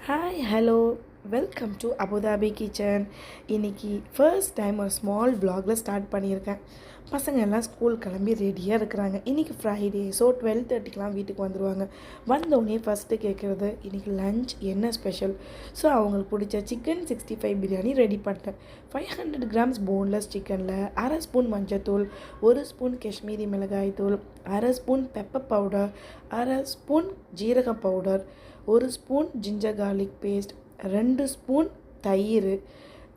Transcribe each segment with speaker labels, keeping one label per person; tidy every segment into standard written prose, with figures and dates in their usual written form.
Speaker 1: Hi hello welcome to Abu Dhabi kitchen. இன்றைக்கி first time ஒரு small vlogல ஸ்டார்ட் பண்ணியிருக்கேன். பசங்க எல்லாம் ஸ்கூல் கிளம்பி ரெடியாக இருக்கிறாங்க. இன்றைக்கி ஃப்ரைடே, ஸோ 12:30க்கெலாம் வீட்டுக்கு வந்துடுவாங்க. வந்தோடனே ஃபஸ்ட்டு கேட்குறது இன்றைக்கி லஞ்ச் என்ன ஸ்பெஷல். ஸோ அவங்களுக்கு பிடிச்ச சிக்கன் 65 பிரியாணி ரெடி பண்ணிட்டேன். 500 கிராம்ஸ் போன்லெஸ் சிக்கனில் அரை ஸ்பூன் மஞ்சத்தூள், 1 ஸ்பூன் காஷ்மீரி மிளகாய் தூள், அரை ஸ்பூன் பெப்பர் பவுடர், அரை ஸ்பூன் ஜீரக powder, 1 spoon ginger garlic paste, 2 spoon தயிர்,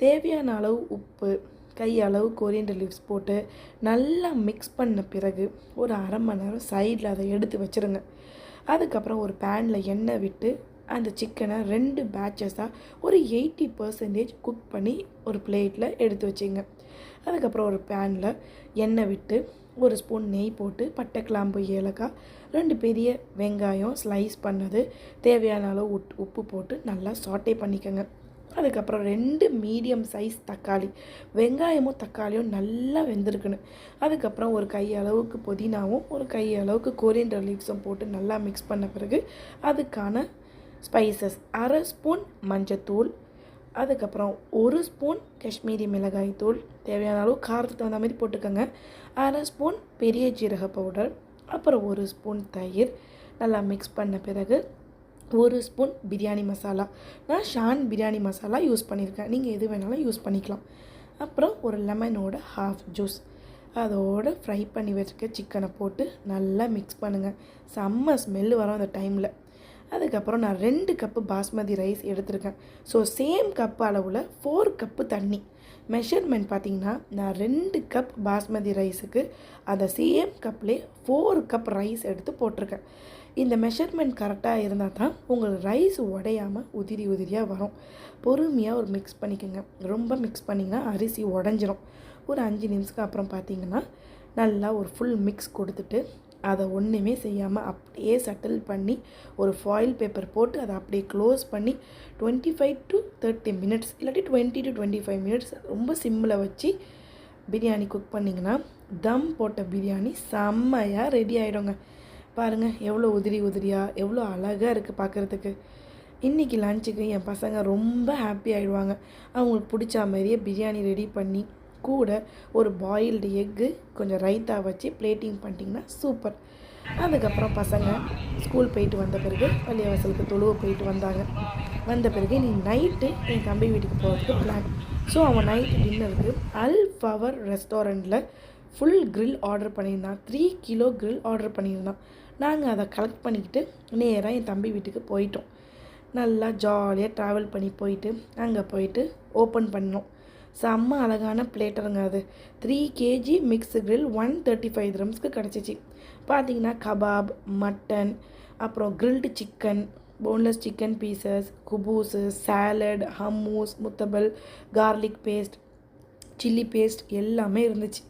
Speaker 1: தேவையான அளவு உப்பு, கையளவு கொரியண்டர் லீவ்ஸ் போட்டு நல்லா மிக்ஸ் பண்ண பிறகு ஒரு அரை மணி நேரம் சைடில் அதை எடுத்து வச்சுருங்க. அதுக்கப்புறம் ஒரு பேனில் எண்ணெய் விட்டு அந்த சிக்கனை 2 பேட்சஸாக ஒரு 80% குக் பண்ணி ஒரு பிளேட்டில் எடுத்து வச்சிங்க. அதுக்கப்புறம் ஒரு பேனில் எண்ணெய் விட்டு 1 ஸ்பூன் நெய் போட்டு பட்டை, கிராம்பு, ஏலக்காய், 2 பெரிய வெங்காயம் ஸ்லைஸ் பண்ணது, தேவையான அளவு உப்பு போட்டு நல்லா சாட்டே பண்ணிக்கோங்க. அதுக்கப்புறம் 2 மீடியம் சைஸ் தக்காளி, வெங்காயமும் தக்காளியும் நல்லா வெந்திருக்கணும். அதுக்கப்புறம் ஒரு கை அளவுக்கு புதினாவும் ஒரு கை அளவுக்கு கொரியண்டர் லீவ்ஸும் போட்டு நல்லா மிக்ஸ் பண்ண பிறகு அதுக்கான ஸ்பைசஸ் அரை ஸ்பூன் மஞ்சத்தூள், அதுக்கப்புறம் 1 ஸ்பூன் காஷ்மீரி மிளகாய் தூள், தேவையான அளவு காரத்துக்கு தகுந்த மாதிரி போட்டுக்கோங்க, அரை ஸ்பூன் பெரிய ஜீரக பவுடர், அப்புறம் 1 ஸ்பூன் தயிர் நல்லா மிக்ஸ் பண்ண பிறகு 1 ஸ்பூன் பிரியாணி மசாலா. நான் ஷான் பிரியாணி மசாலா யூஸ் பண்ணியிருக்கேன், நீங்கள் எது வேணாலும் யூஸ் பண்ணிக்கலாம். அப்புறம் ஒரு லெமனோட ஹாஃப் ஜூஸ், அதோடு ஃப்ரை பண்ணி வச்சுருக்க சிக்கனை போட்டு நல்லா மிக்ஸ் பண்ணுங்கள். செம்ம ஸ்மெல்லு வரும் அந்த டைமில். அதுக்கப்புறம் நான் 2 கப்பு பாஸ்மதி ரைஸ் எடுத்திருக்கேன். ஸோ சேம் கப் அளவில் 4 கப்பு தண்ணி. மெஷர்மெண்ட் பார்த்திங்கன்னா நான் 2 கப் பாஸ்மதி ரைஸுக்கு அந்த சேம் கப்லேயே 4 கப் ரைஸ் எடுத்து போட்டிருக்கேன். இந்த மெஷர்மெண்ட் கரெக்டாக இருந்தால் தான் உங்களுக்கு ரைஸ் உடையாமல் உதிரி உதிரியாக வரும். பொறுமையாக ஒரு மிக்ஸ் பண்ணிக்கோங்க. ரொம்ப மிக்ஸ் பண்ணிங்கன்னா அரிசி உடஞ்சிரும். ஒரு 5 நிமிஷத்துக்கு அப்புறம் பார்த்திங்கன்னா நல்லா ஒரு ஃபுல் மிக்ஸ் கொடுத்துட்டு அதை ஒன்றுமே செய்யாமல் அப்படியே சட்டில் பண்ணி ஒரு ஃபாயில் பேப்பர் போட்டு அதை அப்படியே க்ளோஸ் பண்ணி 25 to 30 மினிட்ஸ் இல்லாட்டி 20 to 25 மினிட்ஸ் ரொம்ப சிம்மில் வச்சு பிரியாணி குக் பண்ணிங்கன்னா தம் போட்ட பிரியாணி செம்மையாக ரெடி ஆகிடுங்க. பாருங்கள் எவ்வளோ உதிரி உதிரியாக எவ்வளோ அழகாக இருக்குது பார்க்குறதுக்கு. இன்றைக்கி லஞ்சுக்கு என் பசங்க ரொம்ப ஹாப்பி ஆகிடுவாங்க. அவங்களுக்கு பிடிச்ச மாதிரியே பிரியாணி ரெடி பண்ணி கூட ஒரு பாயில்டு எக்கு கொஞ்சம் ரைத்தா வச்சு பிளேட்டிங் பண்ணிட்டிங்கன்னா சூப்பர். அதுக்கப்புறம் பசங்க ஸ்கூல் போயிட்டு வந்த பிறகு பள்ளிவாசலுக்கு தொழுவ போயிட்டு வந்தாங்க. வந்த பிறகு நீ நைட்டு என் தம்பி வீட்டுக்கு போகிறதுக்கு பிளான். ஸோ அவன் நைட்டு டின்னருக்கு அல் ஃபவர் ரெஸ்டாரண்ட்டில் ஃபுல் grill ஆர்டர் பண்ணியிருந்தான். 3 கிலோ grill ஆர்டர் பண்ணியிருந்தான். நாங்கள் அதை கலெக்ட் பண்ணிக்கிட்டு நேராக என் தம்பி வீட்டுக்கு போயிட்டோம். நல்லா ஜாலியாக ட்ராவல் பண்ணி போயிட்டு அங்கே போயிட்டு ஓப்பன் பண்ணோம். செம்ம அழகான பிளேட்டருங்க அது. 3 kg மிக்ஸ்டு grill 135 dirhamsக்கு கிடச்சிச்சு. பார்த்திங்கன்னா கபாப், மட்டன், அப்புறம் grilled chicken, boneless chicken pieces, குபூஸு, சாலட், ஹம்மூஸ், முத்தபல், கார்லிக் பேஸ்ட், சில்லி பேஸ்ட் எல்லாமே இருந்துச்சு.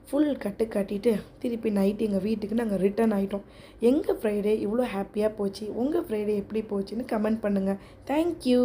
Speaker 1: ஃபுல் கட்டிட்டு திருப்பி நைட்டு எங்கள் வீட்டுக்கு நாங்கள் ரிட்டர்ன் ஆகிட்டோம். எங்கள் ஃப்ரைடே இவ்வளோ ஹாப்பியாக போச்சு. உங்கள் ஃப்ரைடே எப்படி போச்சுன்னு கமெண்ட் பண்ணுங்கள். தேங்க்யூ.